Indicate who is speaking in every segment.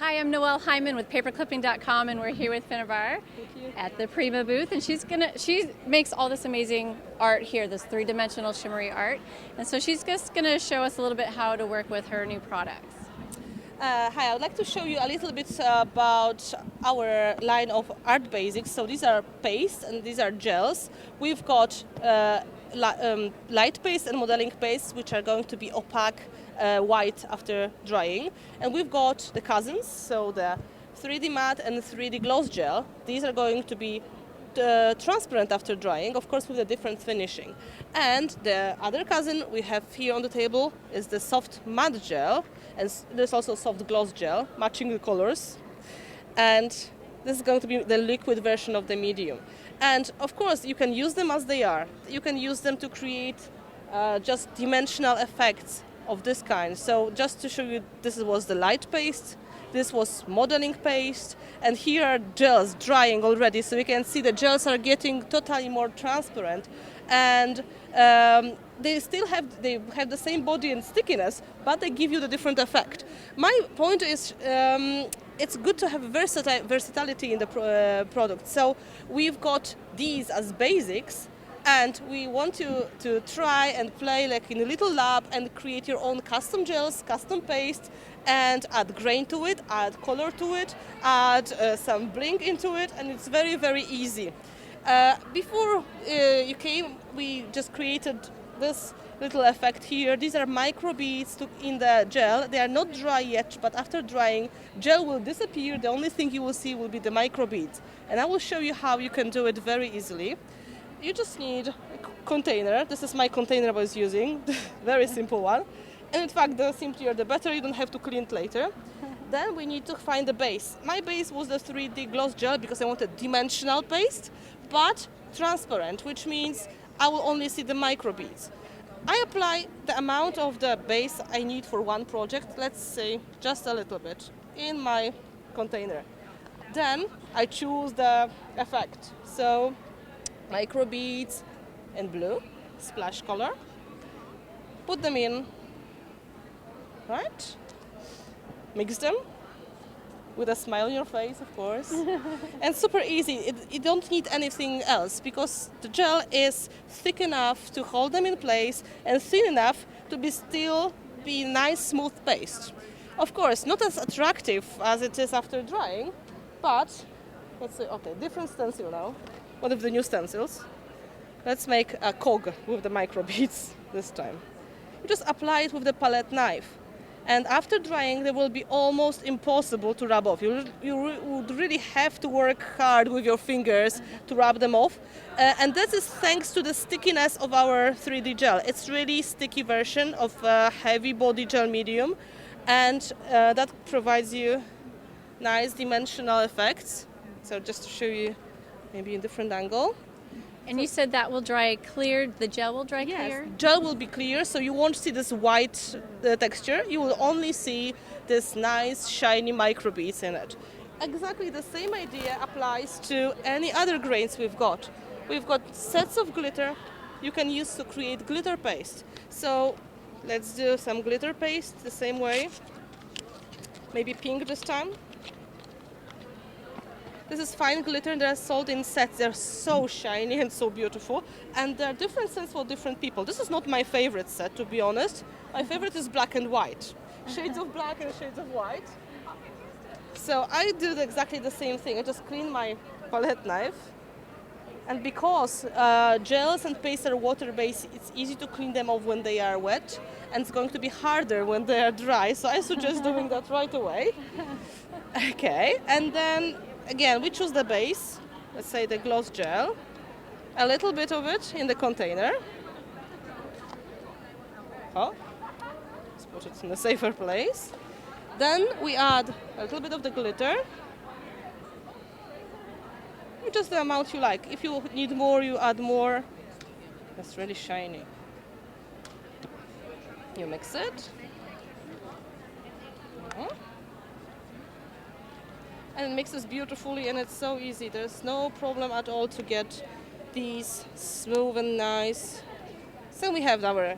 Speaker 1: Hi, I'm Noelle Hyman with paperclipping.com, and we're here with Finnabair at the Prima booth, and she makes all this amazing art here, this three-dimensional shimmery art, and so she's just gonna show us a little bit how to work with her new products.
Speaker 2: Hi, I would like to show you a little bit about our line of art basics. So these are paste and these are gels. We've got light paste and modeling paste, which are going to be opaque white after drying. And we've got the cousins, so the 3D matte and 3D gloss gel. These are going to be transparent after drying, of course with a different finishing. And the other cousin we have here on the table is the soft matte gel, and there's also soft gloss gel, matching the colors. And this is going to be the liquid version of the medium. And of course you can use them as they are. You can use them to create just dimensional effects of this kind. So just to show you, this was the light paste, this was modeling paste, and here are gels drying already, so we can see the gels are getting totally more transparent, and they have the same body and stickiness, but they give you the different effect. My point is, it's good to have versatility in the product. So we've got these as basics, and we want you to try and play like in a little lab and create your own custom gels, custom paste, and add grain to it, add color to it, add some bling into it, and it's very, very easy. Before you came, we just created this little effect here. These are micro beads in the gel. They are not dry yet, but after drying, gel will disappear. The only thing you will see will be the micro beads. And I will show you how you can do it very easily. You just need a container. This is my container I was using, very simple one. And in fact, the simpler the better, you don't have to clean it later. Then we need to find the base. My base was the 3D gloss gel because I wanted dimensional paste, but transparent, which means I will only see the micro beads. I apply the amount of the base I need for one project, let's say just a little bit, in my container. Then I choose the effect. So micro beads in blue, splash color. Put them in, right? Mix them with a smile on your face, of course. And super easy. You don't need anything else because the gel is thick enough to hold them in place and thin enough to still be nice, smooth paste. Of course, not as attractive as it is after drying, but let's say, okay, different stencil now. One of the new stencils. Let's make a cog with the micro beads this time. You just apply it with the palette knife. And after drying, they will be almost impossible to rub off. You would really have to work hard with your fingers to rub them off. And this is thanks to the stickiness of our 3D gel. It's really sticky version of a heavy body gel medium. And that provides you nice dimensional effects. So just to show you maybe a different angle.
Speaker 1: And you said that will dry clear, the gel will dry clear?
Speaker 2: Yes, gel will be clear, so you won't see this white texture. You will only see this nice, shiny microbeads in it. Exactly the same idea applies to any other grains we've got. We've got sets of glitter you can use to create glitter paste. So let's do some glitter paste the same way. Maybe pink this time. This is fine glitter, they're sold in sets. They're so shiny and so beautiful. And there are different sets for different people. This is not my favorite set, to be honest. My favorite is black and white. Shades of black and shades of white. So I do exactly the same thing. I just clean my palette knife. And because gels and paste are water-based, it's easy to clean them off when they are wet. And it's going to be harder when they are dry. So I suggest doing that right away. Okay, and then again, we choose the base, let's say the gloss gel, a little bit of it in the container. Oh, let's put it in a safer place. Then we add a little bit of the glitter, just the amount you like. If you need more, you add more. That's really shiny. You mix it. And it mixes beautifully, and it's so easy. There's no problem at all to get these smooth and nice. So we have our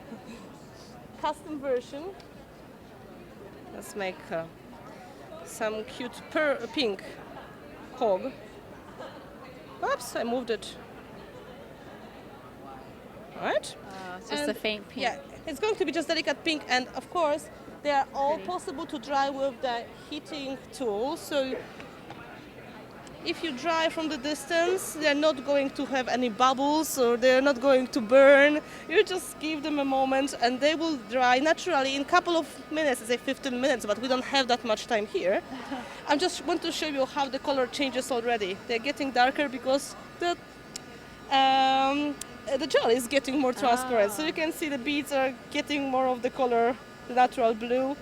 Speaker 2: custom version. Let's make some cute pink hog. Oops, I moved it. All right.
Speaker 1: It's just a faint pink.
Speaker 2: Yeah, it's going to be just delicate pink, and of course they are all possible to dry with the heating tool. So if you dry from the distance, they're not going to have any bubbles or they're not going to burn. You just give them a moment and they will dry naturally in a couple of minutes, say 15 minutes, but we don't have that much time here. I just want to show you how the color changes already. They're getting darker because the gel is getting more transparent. So you can see the beads are getting more of the color, the natural blue.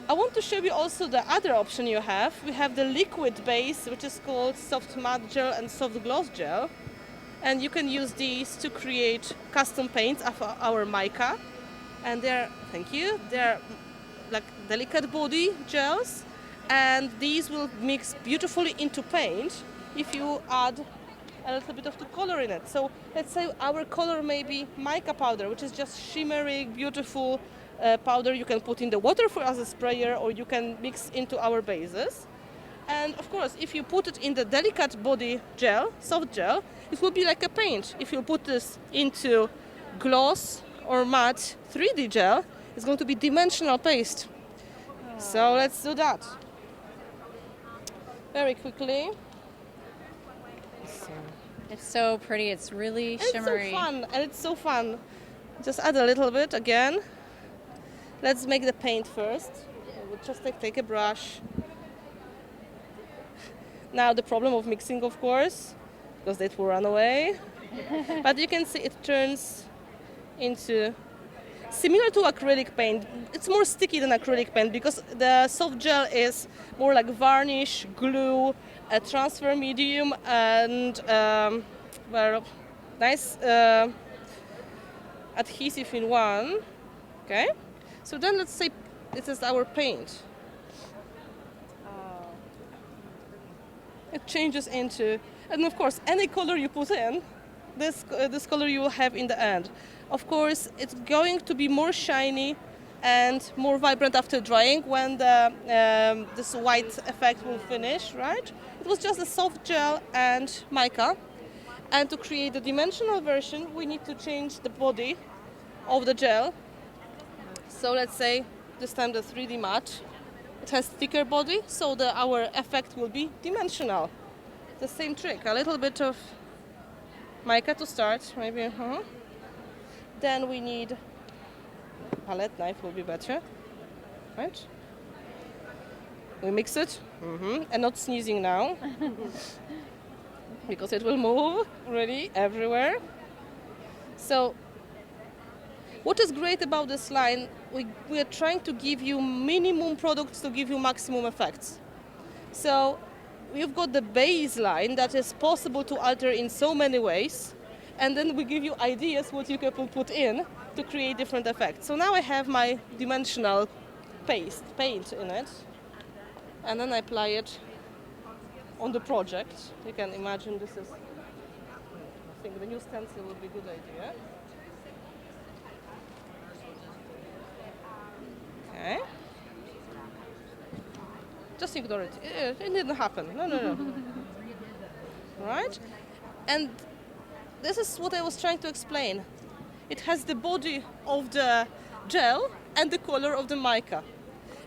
Speaker 2: I want to show you also the other option you have. We have the liquid base, which is called soft matte gel and soft gloss gel. And you can use these to create custom paints of our mica. And they're like delicate body gels. And these will mix beautifully into paint if you add a little bit of the color in it. So let's say our color may be mica powder, which is just shimmery, beautiful powder you can put in the water as a sprayer, or you can mix into our bases. And of course, if you put it in the delicate body gel, soft gel, it will be like a paint. If you put this into gloss or matte 3D gel, it's going to be dimensional paste. So let's do that. Very quickly.
Speaker 1: It's so pretty. It's really shimmery.
Speaker 2: It's so fun, and it's so fun. Just add a little bit again. Let's make the paint first. We'll just take a brush. Now the problem of mixing, of course, because it will run away. But you can see it turns into similar to acrylic paint. It's more sticky than acrylic paint because the soft gel is more like varnish, glue, a transfer medium, and nice adhesive in one. Okay. So then let's say this is our paint. It changes into, and of course, any color you put in, this color you will have in the end. Of course, it's going to be more shiny and more vibrant after drying when this white effect will finish, right? It was just a soft gel and mica. And to create the dimensional version, we need to change the body of the gel. So let's say this time the 3D matte. It has thicker body, so our effect will be dimensional. The same trick, a little bit of mica to start, maybe. Then we need palette knife will be better, right? We mix it, and not sneezing now, because it will move really everywhere. So what is great about this line, we are trying to give you minimum products to give you maximum effects. So we've got the baseline that is possible to alter in so many ways, and then we give you ideas what you can put in to create different effects. So now I have my dimensional paint in it, and then I apply it on the project. You can imagine this is, I think the new stencil would be a good idea. Okay. Just ignore it. It didn't happen. No. Right? And this is what I was trying to explain. It has the body of the gel and the color of the mica.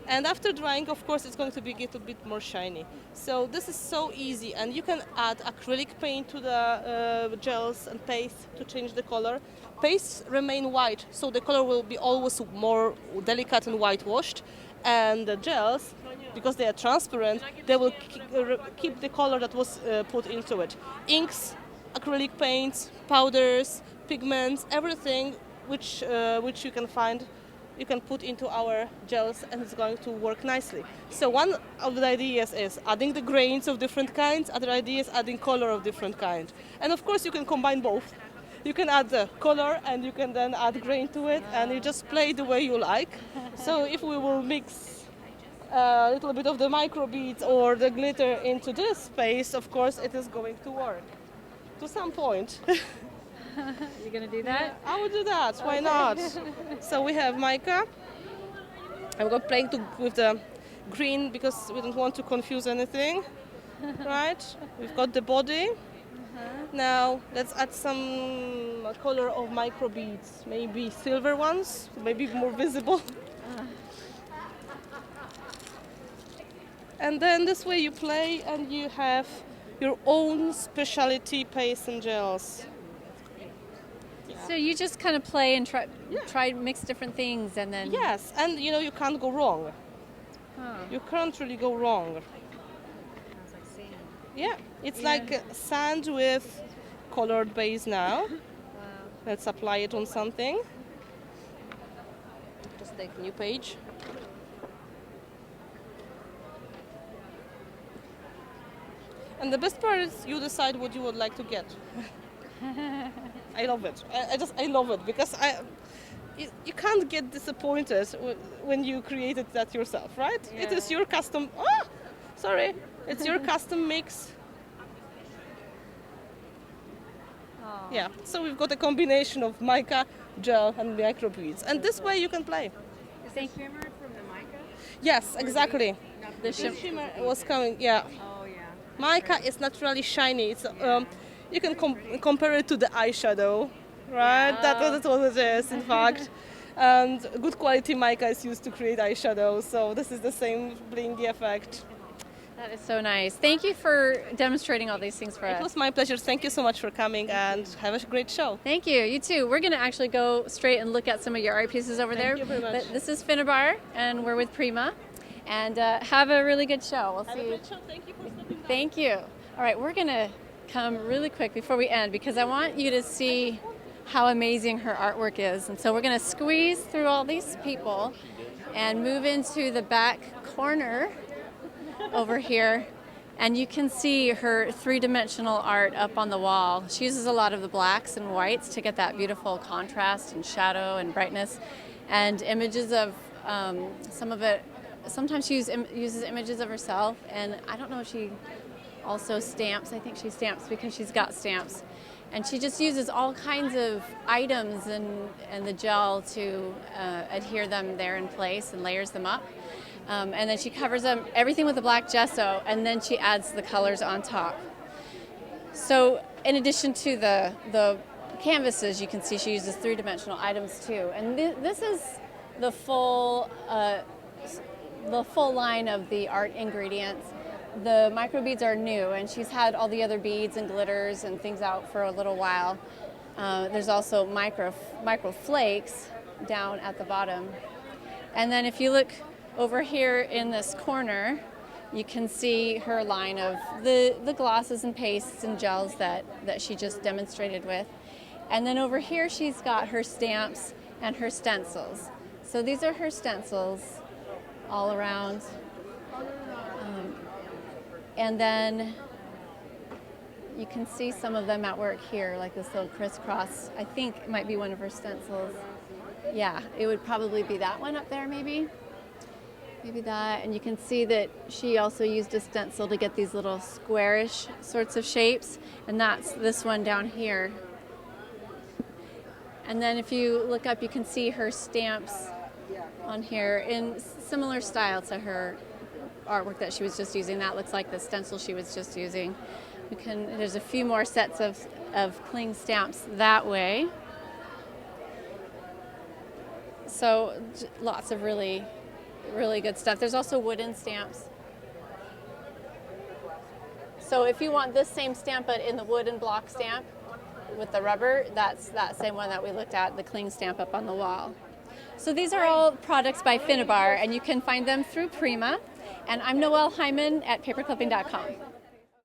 Speaker 2: And after drying, of course, it's going to get a bit more shiny. So this is so easy, and you can add acrylic paint to the gels and paste to change the color. Pastes remain white, so the color will be always more delicate and whitewashed. And the gels, because they are transparent, they will keep the color that was put into it. Inks, acrylic paints, powders, pigments, everything which you can find, you can put into our gels, and it's going to work nicely. So one of the ideas is adding the grains of different kinds, other idea is adding color of different kind. And of course you can combine both. You can add the color and you can then add grain to it, and you just play the way you like. So if we will mix a little bit of the micro beads or the glitter into this space, of course it is going to work to some point.
Speaker 1: You're going to do that?
Speaker 2: I will do that, why not? So we have mica. I'm going playing with the green because we don't want to confuse anything. Right? We've got the body. Now let's add some color of micro beads, maybe silver ones, maybe more visible. And then this way you play and you have your own specialty paste and gels.
Speaker 1: So you just kind of play and try to mix different things, and then
Speaker 2: Yes, and you know you can't go wrong. You can't really go wrong.
Speaker 3: Sounds like sand.
Speaker 2: Yeah, it's like sand with colored base now.
Speaker 3: Wow.
Speaker 2: Let's apply it on something. Just take a new page. And the best part is you decide what you would like to get. I love it. I love it because you can't get disappointed when you created that yourself, right? It is your custom. Oh, sorry, it's your custom mix. Yeah, so we've got a combination of mica, gel, and micro beads, and this way you can play.
Speaker 3: Is the shimmer from the mica?
Speaker 2: Yes, exactly.
Speaker 1: the
Speaker 2: The shimmer was coming. Yeah,
Speaker 3: Oh yeah.
Speaker 2: mica is naturally shiny. It's you can compare it to the eyeshadow, right? That's what it is, in fact. And good quality mica is used to create eyeshadow, so this is the same blingy effect.
Speaker 1: That is so nice. Thank you for demonstrating all these things for
Speaker 2: It
Speaker 1: us.
Speaker 2: was my pleasure. Thank you so much for coming and have a great show.
Speaker 1: Thank you. You too. We're going to actually go straight and look at some of your art pieces over there.
Speaker 2: you very much.
Speaker 1: But this is Finnabair, and we're with Prima. And have a really good show. We'll
Speaker 2: Have
Speaker 1: see
Speaker 2: a
Speaker 1: you.
Speaker 2: great show. Thank you for stopping by.
Speaker 1: Thank you. All right, we're going to come really quick before we end because I want you to see how amazing her artwork is. And so we're going to squeeze through all these people and move into the back corner over here. And you can see her three-dimensional art up on the wall. She uses a lot of the blacks and whites to get that beautiful contrast and shadow and brightness, and images of some of it. Sometimes she uses images of herself, and I don't know if she also stamps. I think she stamps because she's got stamps. And she just uses all kinds of items and the gel to adhere them there in place and layers them up. And then she covers them everything with a black gesso, and then she adds the colors on top. So in addition to the canvases, you can see she uses three-dimensional items too. And this is the full line of the art ingredients. The micro beads are new, and she's had all the other beads and glitters and things out for a little while. There's also micro flakes down at the bottom. And then if you look over here in this corner, you can see her line of the glosses and pastes and gels that she just demonstrated with. And then over here she's got her stamps and her stencils. So these are her stencils all around. And then you can see some of them at work here, like this little crisscross. I think it might be one of her stencils. Yeah, it would probably be that one up there maybe. Maybe that, and you can see that she also used a stencil to get these little squarish sorts of shapes, and that's this one down here. And then if you look up, you can see her stamps on here in similar style to her artwork that she was just using. That looks like the stencil she was just using. There's a few more sets of cling stamps that way. So lots of really good stuff. There's also wooden stamps. So if you want this same stamp but in the wooden block stamp with the rubber, that's that same one that we looked at, the cling stamp up on the wall. So these are all products by Finnabair, and you can find them through Prima. And I'm Noelle Hyman at paperclipping.com.